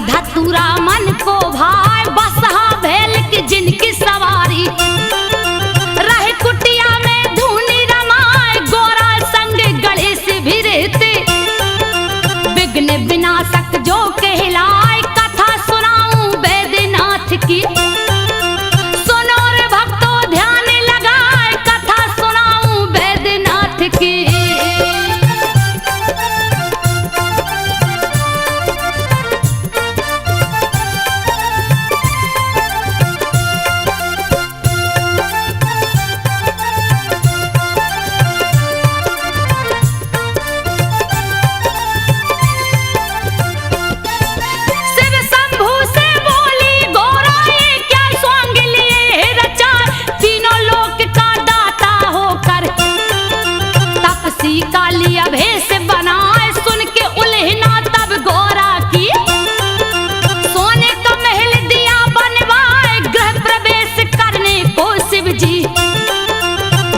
धतूरा मन को भाई बसहा भेल की जिनकी सवारी रहे कुटिया में धूनी रमाए गोरा संग गणेश भी रहते विघ्न विनाशक जो कहलाए कथा सुनाऊं वैद्यनाथ की सुनो रे भक्तों ध्यान लगाए कथा सुनाऊं वैद्यनाथ की। कालिया भेष बनाए सुन के उल्हना तब गोरा की सोने का महल दिया बनवाए गृह प्रवेश करने को शिव जी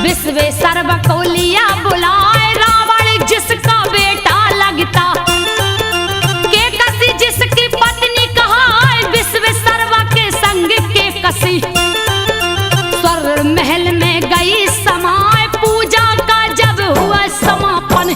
विश्वेश्वर को लिया बुलाए रावण जिसका बेटा लगता के कसी जिसकी पत्नी कहाए विश्वेश्वर के संग के कसी स्वर महल में गई समाए पूजा का जब हुआ समापन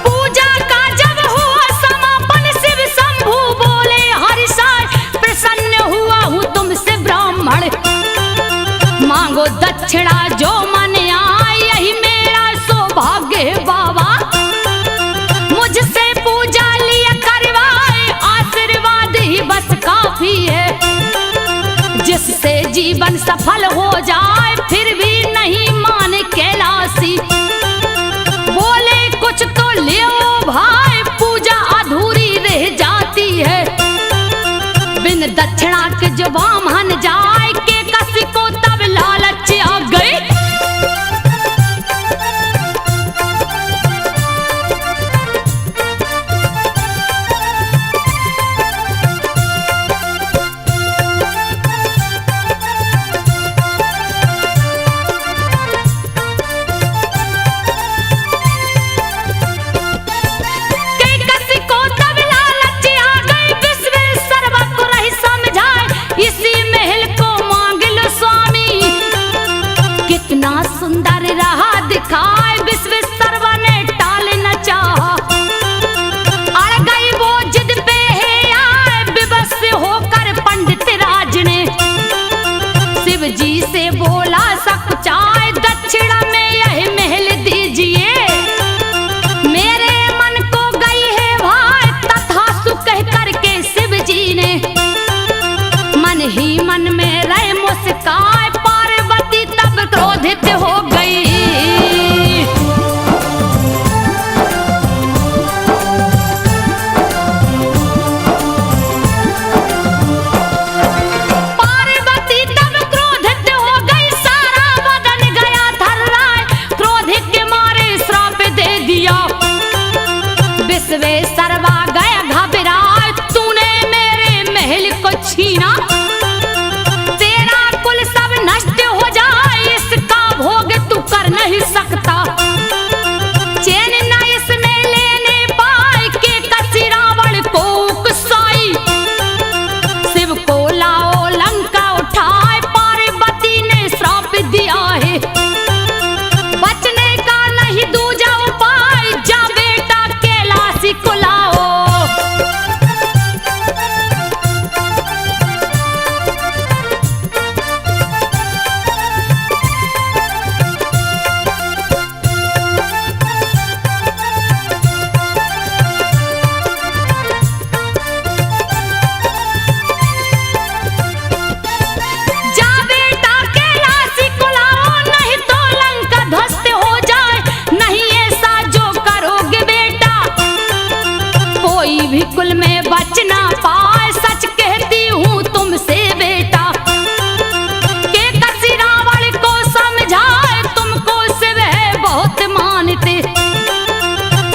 पूजा का जब हुआ समापन शिव शंभू बोले हरिषाय प्रसन्न हुआ हूँ तुमसे ब्राह्मण मांगो दक्षिणा जो मन आए यही मेरा सौभाग्य है बाबा मुझसे पूजा लिया करवाए आशीर्वाद ही बस काफी है जिससे जीवन सफल हो जाए फिर भी नहीं माने कैलाशी बोले कुछ तो ले भाई पूजा अधूरी रह जाती है बिन दक्षिणा के जो ब्राह्मण जाए के कसी को तब लालच आ गई। कर नहीं सकता। चैन न इसमें लेने पाए के कसी रावण को उकसाई। शिव को लाओ लंका उठाए, पार्वती ने श्राप दिया है। बचने का नहीं दूजा उपाय, जा बेटा कैलाशी को लाओ। जा बेटा कैलाशी को लाओ, नहीं तो लंका ध्वस्त हो जाए। नहीं ऐसा जो करोगे बेटा, कोई भी कुल में बच ना पाए। सच कहती हूँ तुमसे बेटा, के कसी रावण को समझाए। तुमको शिव है बहुत मानते,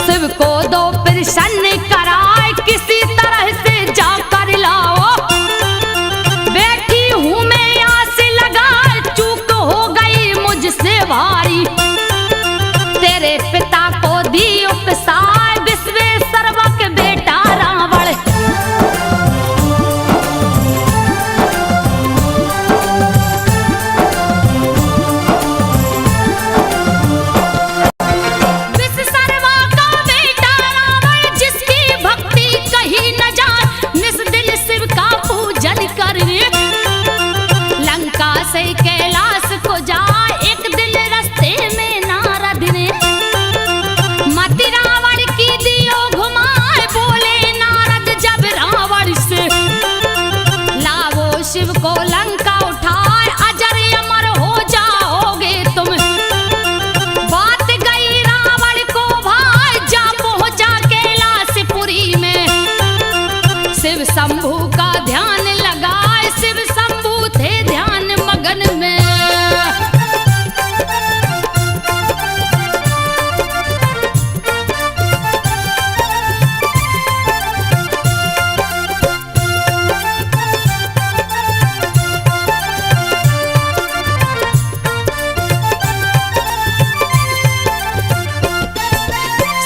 शिव को दो प्रसन्न कराए। किसी तरह से जाकर लाओ, बैठी हूँ मैं आस लगाए। चूक हो गई मुझसे भारी, तेरे पिता को दी उपसाय। विश्वेश्वरवा के बेटा रावण, विश्वेश्वरवा का बेटा रावण, जिसकी भक्ति कहीं न जाए। निस दिल शिव का पूजन कर लंका से कैलाश को जाए। एक दिन रास्ते में नारद ने मति रावण की दियो घुमाए। बोले नारद जब रावण से, लावो शिव को लंका उठाए। अजर अमर हो जाओगे तुम। बात गई रावण को भाई, जा पहुंचा कैलाशपुरी में। शिव शंभू का ध्यान लगाए, शिव शंभू थे ध्यान मगन में।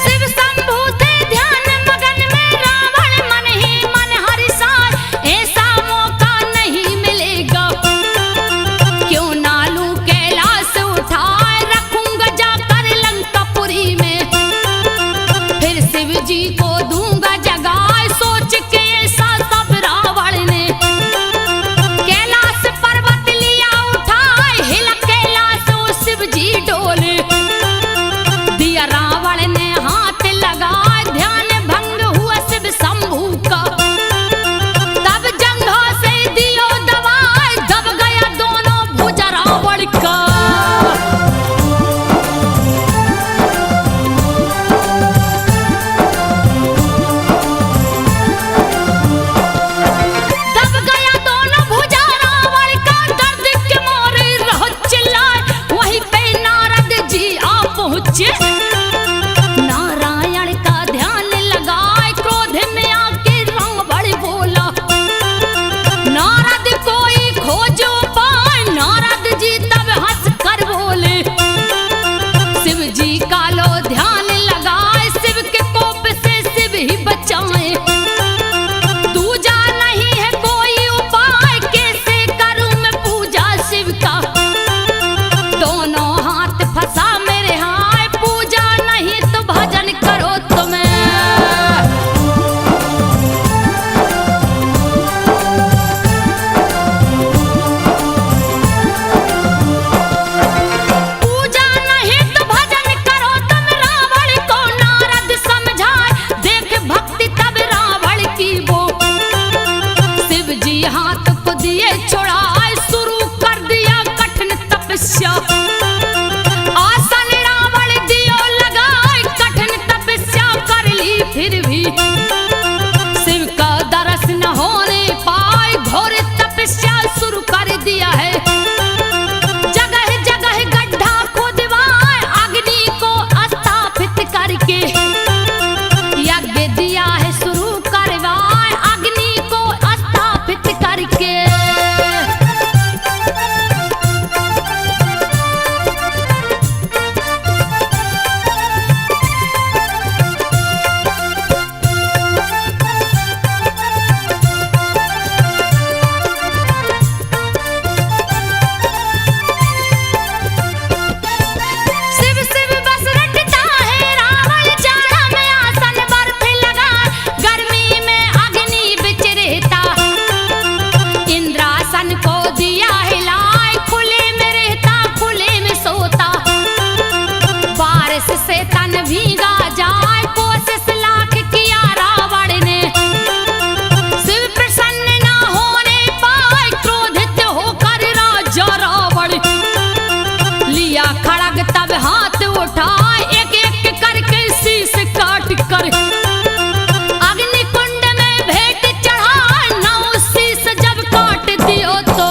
शिव शंभू थे ध्यान मगन में, रावण मन ही मन हर्षाए। ऐसा मौका नहीं मिलेगा, क्यों ना लूं कैलाश उठाए। रखूंगा जाकर लंकापुरी में, फिर शिव जी को दूंगा जगाए। सोच के ऐसा सब रावण ने कैलाश पर्वत लिया उठाए। हिला कैलाश ओ शिव जी डोले, दिया रावण ने हाथ लगाए। ध्यान भंग हुआ शिव शंभू का, तब जंघा से दियो दबाए। दब गया दोनों भुजा रावण का। दब गया दोनों भुजा रावण का, दर्द के मारे रहो चिल्लाए। वहीं पे नारद जी आ पहुंचे, नारायण का ध्यान लगाए। क्रोध में आके रावण बोला, नारद कोई खोजो पाए। नारद जी तब हंस कर बोले, शिव जी का लो ध्यान लगाए। शिव के कोप से शिव ही बचाए। दूजा नहीं है कोई उपाय, कैसे करूं मैं पूजा शिव का। दोनों हाथ फंसा मेरे हाय, पूजा बारिश से तन भीगा जाए, कोशिश लाख किया रावण ने, शिव प्रसन्न ना होने पाए, क्रोधित होकर राजा रावण लिया खड़ग तब हाथ उठाए, एक एक करके शीश काट कर अग्निकुंड में भेंट चढ़ाए, नौ शीश जब काट दियो तो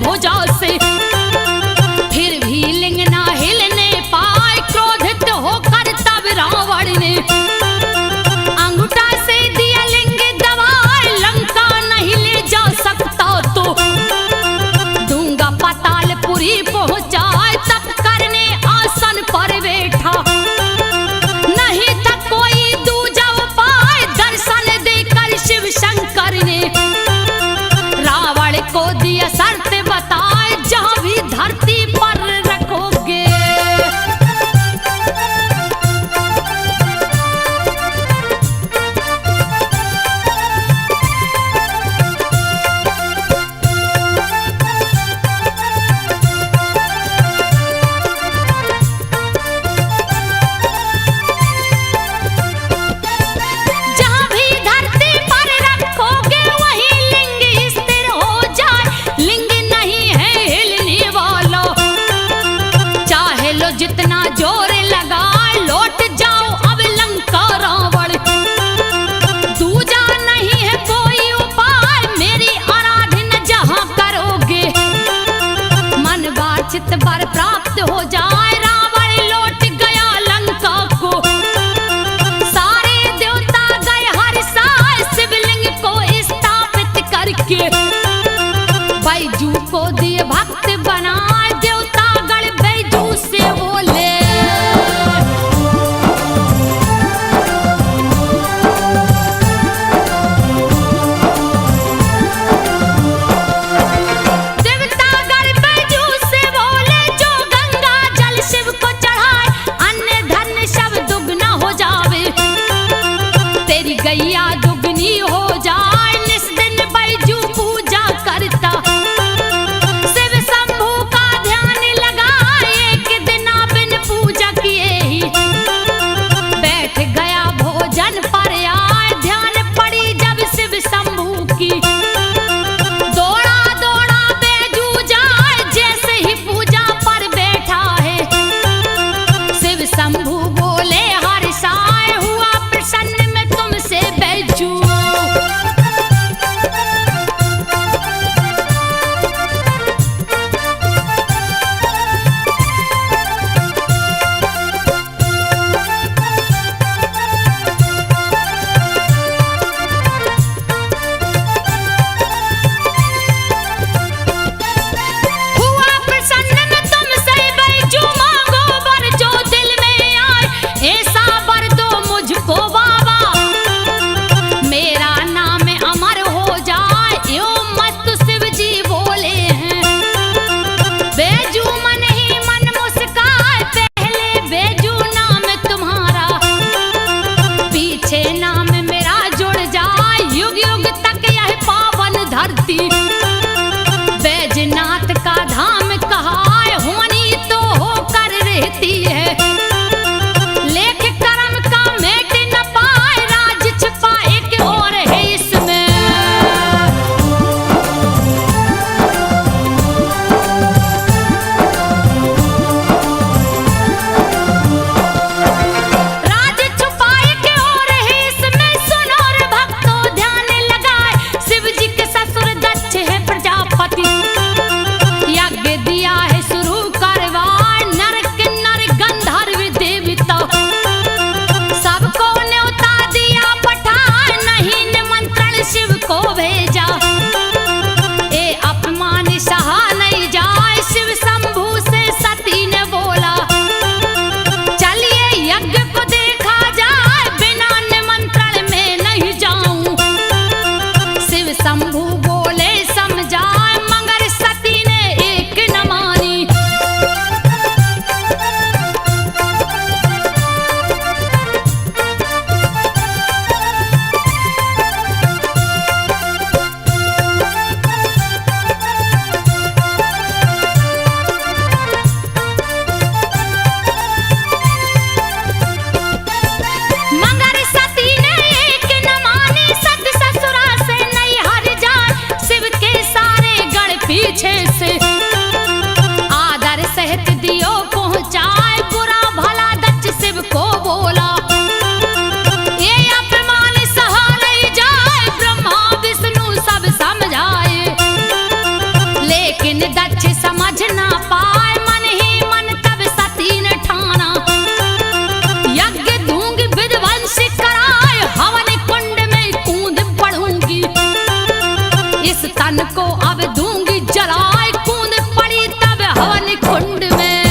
भुजा से, फिर भी लिंग ना हिलने पाए। क्रोधित होकर तब रावण ने अंगूठा से दिया लिंग दबाए। लंका नहीं ले जा सकता तो दूंगा पातालपुरी पहुंचाए। तब करने आसन पर बैठा, नहीं था कोई दूजा उपाय। दर्शन देकर शिव शंकर ने रावण को दिया शर्त बताए, जहां भी धरती पर रखोगे जितना जोर लगा लौट जाओ अब लंका रावण। दूजा नहीं है कोई उपाय, मेरी आराधना जहां करोगे मन वांछित वर प्राप्त हो जाए। रावण लौट गया लंका को, सारे देवता गए हर्षाए। शिवलिंग को स्थापित करके बैजू को दिए भक्त बनाए। देवता गण बैजू से बोले, देवता गण बैजू से बोले, जो गंगा जल शिव को चढ़ाए अन्य धन सब दुगना हो जावे। तेरी गैया दुगनी हो जाए, निस दिन बैजू पूजा करता। शिव शंभू का ध्यान लगाए, एक दिन बिन पूजा किए ही बैठ गया भोजन पर आए। ध्यान पड़ी जब शिव शंभू की, दौड़ा दौड़ा बैजू जाए। जैसे ही पूजा पर बैठा है शिव शंभू बोले हर्षाए, हुआ प्रसन्न मैं तुमसे बैजू। हुआ प्रसन्न मैं तुमसे बैजू, मांगो वर जो दिल में आए। ऐसा वर दो मुझको बाबा, मेरा नाम अमर हो जाए। यो मत शिव जी बोले हैं। बैजू मन ही मन मुस्काए, पहले बैजू नाम तुम्हारा, पीछे नाम मेरा जुड़ जाए। युग युग तक यह पावन धरती बैजनाथ का धाम कहा है। होनी तो होकर रहती है, लेख कर्म का मेट न पाए। राज छिपा एक और है इसमें, राज छुपा एक और है इसमें। सुनो रे भक्तों ध्यान लगाए, शिव जी के ससुर दक्ष है प्रजापति। यज्ञ दिया है शुरू करवाए, नर किन्नर गंधर्व देवता सबको न्योता दिया पठाए। नहीं निमंत्रण शिव को भेजा, ए अपमान सहा नहीं जाए। शिव शंभू से सती ने बोला, चलिए यज्ञ को देखा जाए। बिना निमंत्रण में नहीं जाऊं। शिव शंभू बोले समझाए, मगर इस तन को अब दूंगी जलाए, कूद पड़ी तब हवन कुंड में।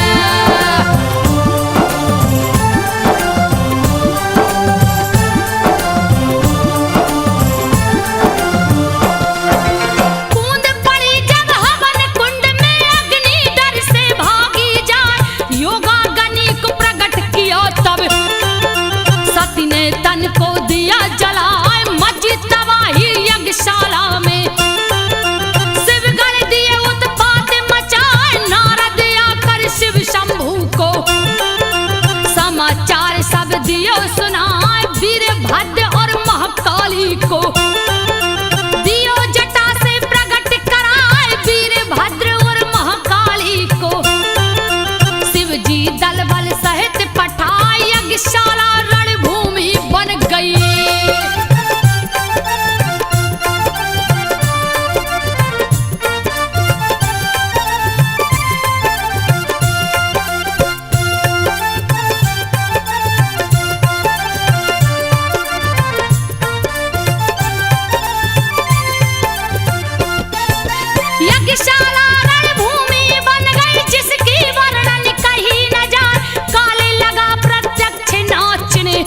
कूद पड़ी जब हवन कुंड में, अग्नि डर से भागी जाए, योगाग्नि को प्रकट किया तब सती ने तन को दिया जलाए, मची तबाही यज्ञशाला में। शिव गण दिए उत्पात मचाए, नारद आकर शिव शंभू को समाचार सब दियो सुनाए, वीरभद्र और महाकाली को दियो जटा से प्रकट कराए, वीरभद्र और महाकाली को शिव जी दल बल सहित पठाए, यज्ञशाला रणभूमि बन गई। यज्ञशाला रणभूमि बन गई, जिसकी वर्णन कही न जाए, काले लगा प्रत्यक्ष नाचने,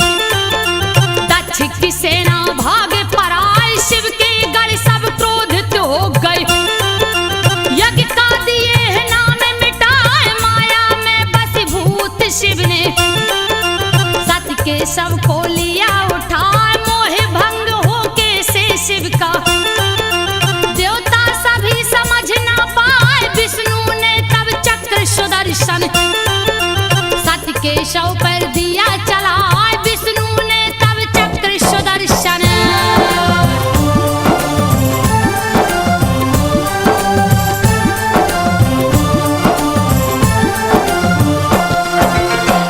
दक्ष की सेना भागे पराए, शिव के गढ़ सब क्रोधित हो गए, यज्ञ का दिए नाम मिटाए, माया में बसीभूत शिव ने सत्य के शव को लिया उठाए, मोह भंग होके से शिव का देवता सभी समझ ना पाए, विष्णु ने तब चक्र सुदर्शन सत्य के शव पर दिया चलाए, विष्णु ने तब चक्र सुदर्शन।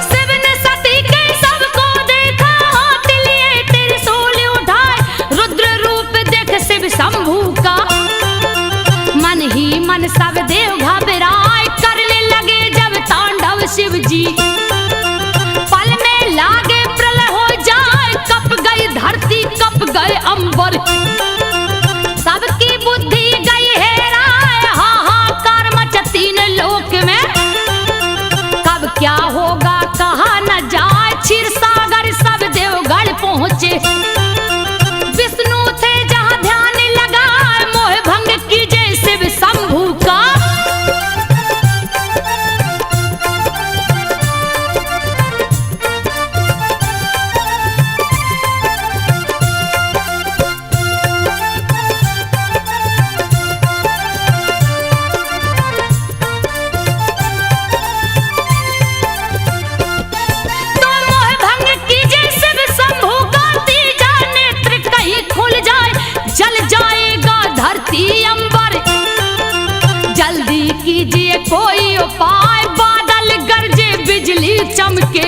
शिव ने सती के शव को देखा, हाथ लिए त्रिशूल उठाए, रुद्र रूप देख शिव शंभू का मन ही मन सब देव घबराए, करने लगे जब तांडव शिव जी, पल में लागे प्रलय हो जाए, कप गई धरती कप गए अंबर, सबकी बुद्धि गई हेराए, हाहाकार मचा तीन लोक में, कब क्या होगा कहा न जाए, क्षीर सागर सब देवगढ़ पहुंचे, विष्णु थे जहां ध्यान लगाए, मोह भंग कीजे शिव शंभू का। तो मोह भंग कीजे शिव शंभू का, तीजा नेत्र कहीं खुल जाए, जल जाएगा धरती अंबर, जल्दी कीजिए कोई उपाय, बादल गरजे बिजली चमके,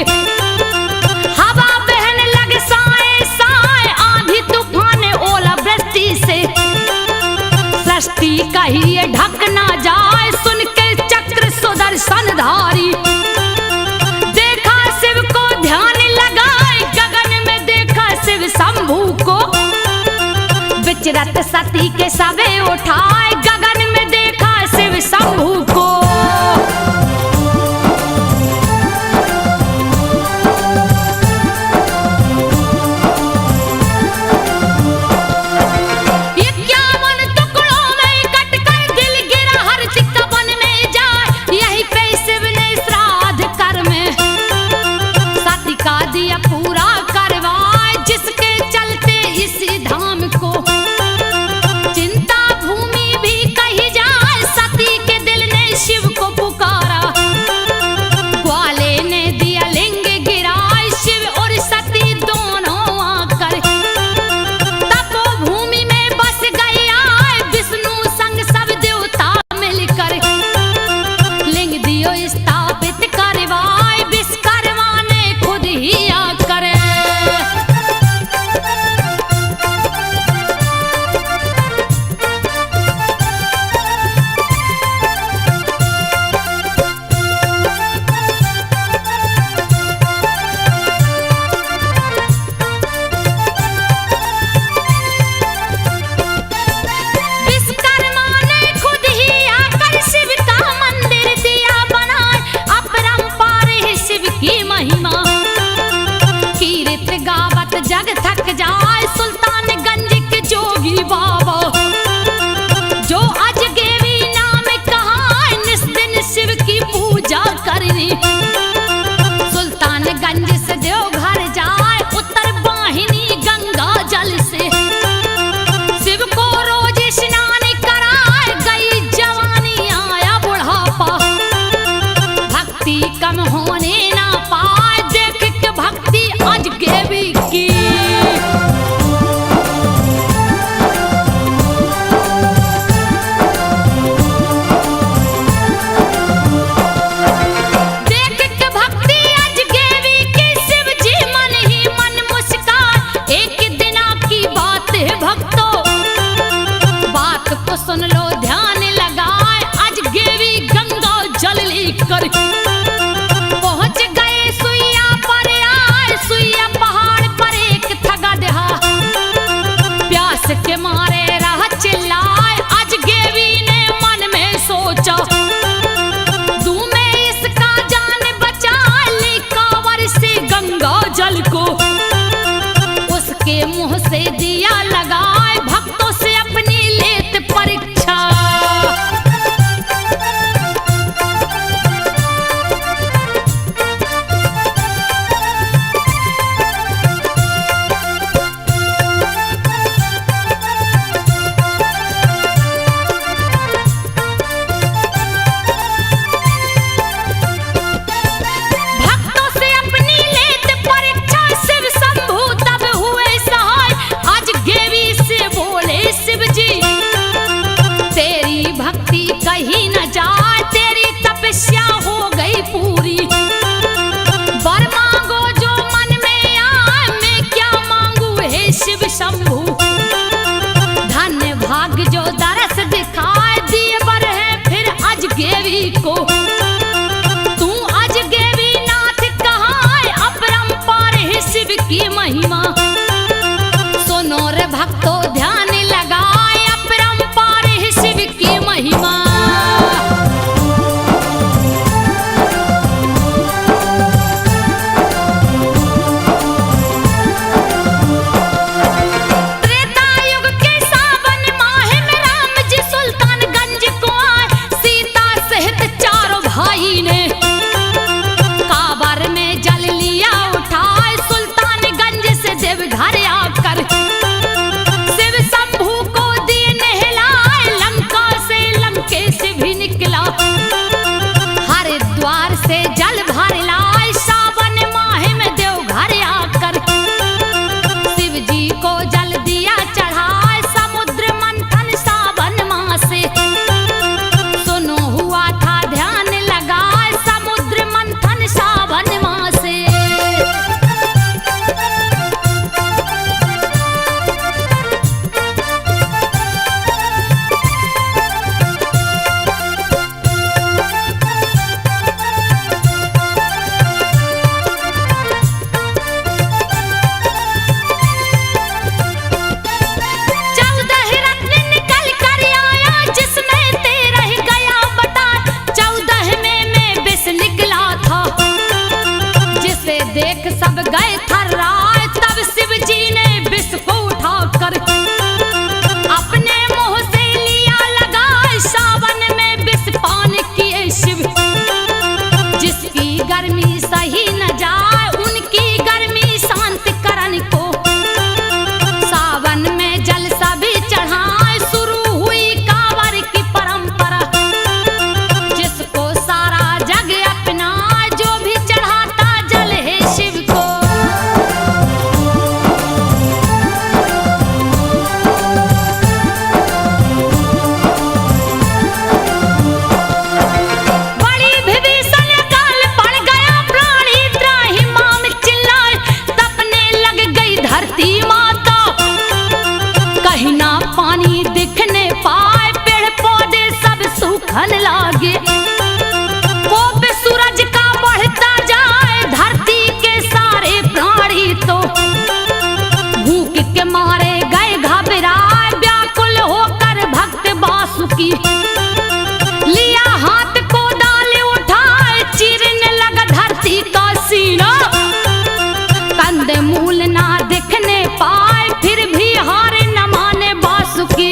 हवा बहन लगे साए साए, आंधी तूफान ओला वृष्टि से सृष्टि कहिए ढक ना जाए, सुन के चक्र सुदर्शन धारी, देखा शिव को ध्यान लगाए, गगन में देखा शिव शंभू को, विचरत सती के सबे उठाए, गगन में देखा शिव शंभू को। चिंता भूमि भी सुन लो ध्यान लगाए, आज गेवी गंगा जल लेकर पहुंच गए सुइया पर आए। सुइया पहाड़ पर एक थगा दहा, प्यास के मारे रहा चिल्लाए। आज गेवी ने मन में सोचा, दूं मैं इसका जान बचा ली कांवर से गंगा जल को। उसके मुंह से दिया लगाए, भक्तों से अपनी लेत परीक्षा। भक्तों से अपनी लेत परीक्षा, शिव शंभू तब हुए सहाय। आज गेवी से बोले शिव जी, तेरी भक्ति कहीं न जाए, तेरी तपस्या हो गई पूरी। वर मांगो जो मन में आए, मैं क्या मांगू हे शिव शंभू। धन्य भाग जो दरस दिखाए, दिए वर है फिर आज गेवी को। तू आज गेवी नाथ कहाँ, अपरंपार है शिव की महिमा। सुनो रे भक्तों ध्यान लगाए, अपरंपार है शिव की महिमा। त्रेता युग के सावन माह में राम जी सुल्तानगंज को आए। सीता सहित चारों भाई ने कांवर में जल लिया उठाए। सुल्तानगंज से देवघर आकर शिव शंभू को दिए नहलाए। लंका से लंकेश भी निकला, हरिद्वार से जल भर लाए। सावन माह में देवघर आकर शिव जी को जल दिया चढ़ाए। समुद्र मंथन सावन माह से, सुनो हुआ था ध्यान लगाए। समुद्र मंथन सावन माह से। चौदह रत्न निकल कर आया, जिसमें 13 गया बता। 14 में मैं विष निकला था, जिसे देख सब गए थर्राए। तब शिव जी ने विष को उठाकर अपने मुंह से लिया लगाए। सावन में विष पान किए शिव, जिसकी गर्मी सही न जाए, उनकी गर्मी शांत करन को। सावन में जल सभी चढ़ाए, शुरू हुई कांवर की परंपरा। जिसको सारा जग अपना, जो भी चढ़ाता जल है शिव को। बड़ी विभीषण काल पड़ गया, प्राणी त्राहि माम चिल्लाए। तपने लग गई धरती माता, कहीं ना पानी दिखने पाए। पेड़ पौधे सब सूखन लागे, कोप सूरज का बढ़ता जाए। धरती के सारे प्राणी तो भूख के मारे गए घबराए। व्याकुल होकर भक्त वासुकी लिया हाथ को डाले उठाए। चीरने लगा धरती का सीना, कंद मूल ना दिखने पाए। फिर भी हार न माने वासुकी।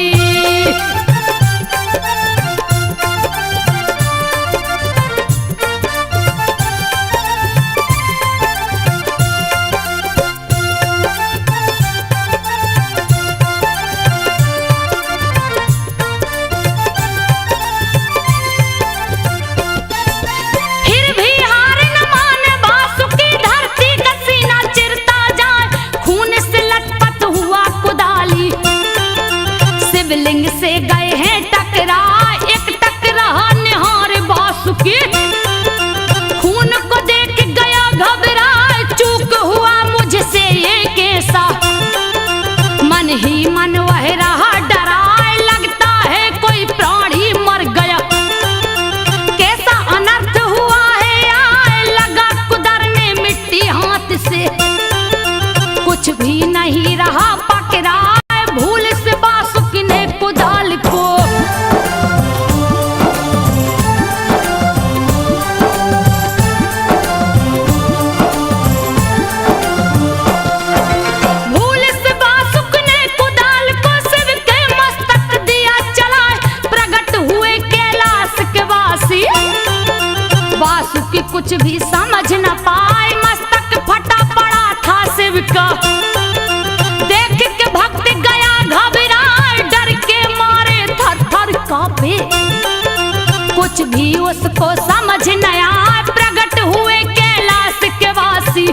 फिर भी हार न माने वासुकी, धरती का सीना चिरता जाए। खून से लटपट हुआ कुदाली, शिवलिंग से गए हैं टकरा। एक टकरा निहार वासुकी, खून को देख गया घबरा। चूक हुआ मुझसे ये कैसा, मन ही मन वह रहा डरा। लगता है कोई कुछ भी समझ न पाए, मस्तक फटा पड़ा था शिव का। देख के भक्त गया घबराए, डर के मारे थर थर कांपे। कुछ भी उसको समझ न आए, प्रकट हुए कैलाश के वासी।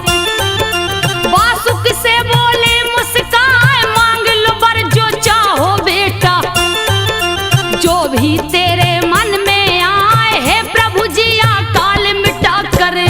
वासुक से बोले मुस्काए, मांग लो वर जो चाहो बेटा, जो भी तेरे मन में आए, हे प्रभु जी अकाल मिटा करे।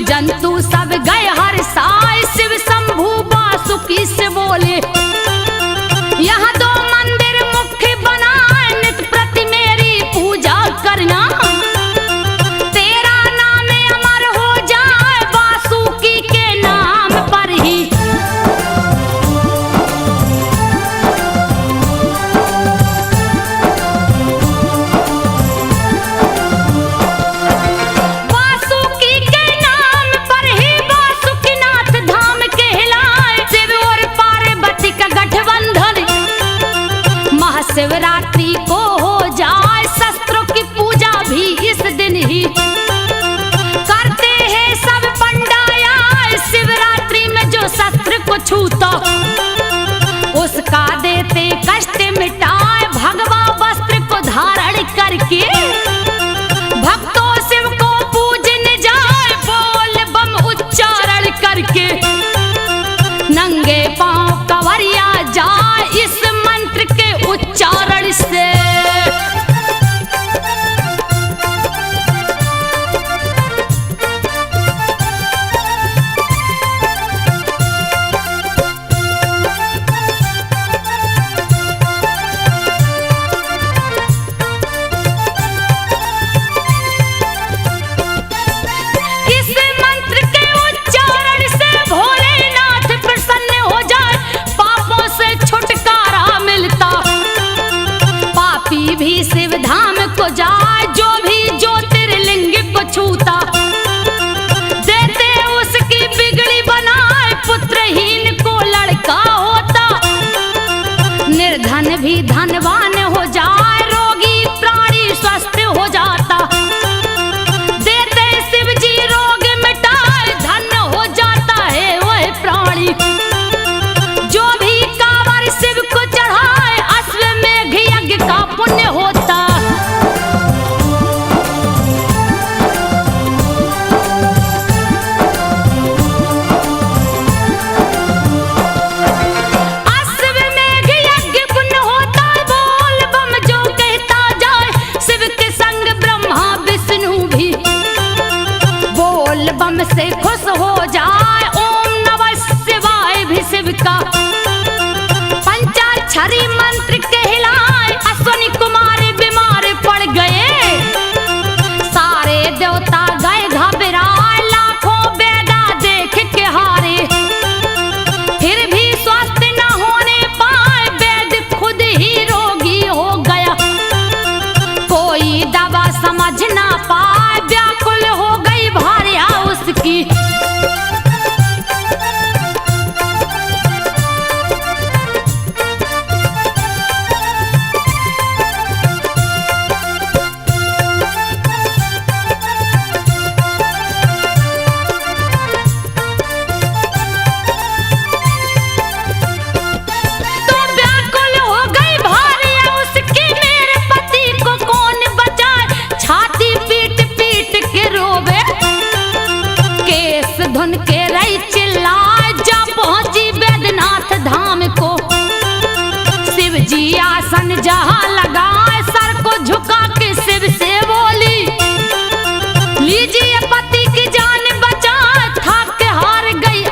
जंतु सब गए हर साय, शिव शंभु वासुकी से बोले, यहाँ 2 मंदिर मुख्य बनाए, नित प्रति मेरी पूजा करना। तेरा नाम अमर हो जाए, वासुकी के नाम पर ही। शिवरात्रि को हो जाए, शस्त्रों की पूजा भी इस दिन ही करते हैं सब पंडाया। शिवरात्रि में जो शस्त्र को छूता, उसका देते कष्ट मिटाए। भगवा वस्त्र को धारण करके भक्तों शिव को पूजने जाए, बोल बम उच्चारण करके नंगे पांव कंवरिया जाए, इस मंत्र के उच्चारण से। भी शिव धाम को जाए, जो भी ज्योतिर्लिंग को छूता, देते उसकी बिगड़ी बनाए। पुत्रहीन को लड़का होता, निर्धन भी धनवान हो जाए, रोगी प्राणी स्वस्थ हो जाता। देते शिव जी रोग मिटाए, धन हो जाता है वह प्राणी। जो भी कांवर शिव को चढ़ाए, अश्वमेघ यज्ञ का पुण्य होता। अश्वमेघ यज्ञ पुण्य होता, बोल बम जो कहता जाए। शिव के संग ब्रह्मा विष्णु भी बोल बम से खुश हो जाए। ओम नमः शिवाय भी शिव का पंचाक्षरी मंत्र कहलाए। अश्वनी कुमार बीमार पड़ गए, सारे देवता गए घबराए। लाखों वेदा देख के हारे, फिर भी स्वस्थ न होने पाए। वेद खुद ही रोगी हो गया, कोई दवा समझ ना पाए। व्याकुल हो गई भार्या उसकी, धुन के रही चिल्लाए। जा पहुंची बैद्यनाथ धाम को, शिव जी आसन जहां लगाए। सर को झुका के शिव से बोली, लीजिए पति की जान बचा। थक हार गई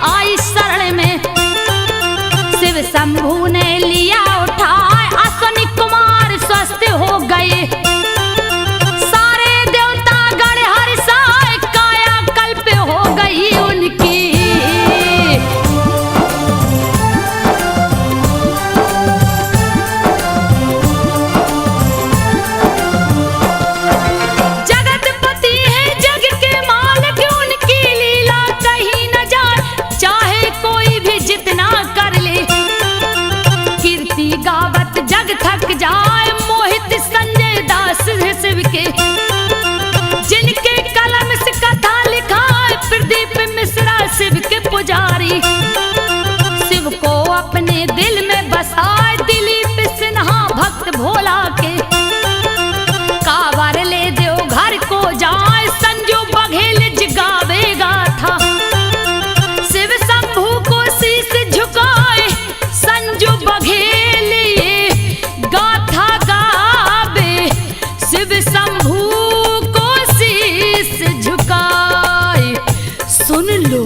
शिव के पुजारी। शिव को अपने दिल में बसाए दिलीप सिन्हा भक्त भोला के। कावर ले दो घर को जाए संजू बघेल जगावेगा था। शिव शंभू को शीश झुकाए संजू बघेल गाथा गावे। शिव शंभू को शीश झुकाए। सुन लो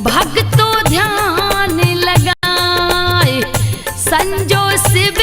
भक्तों ध्यान लगाए संजो शिव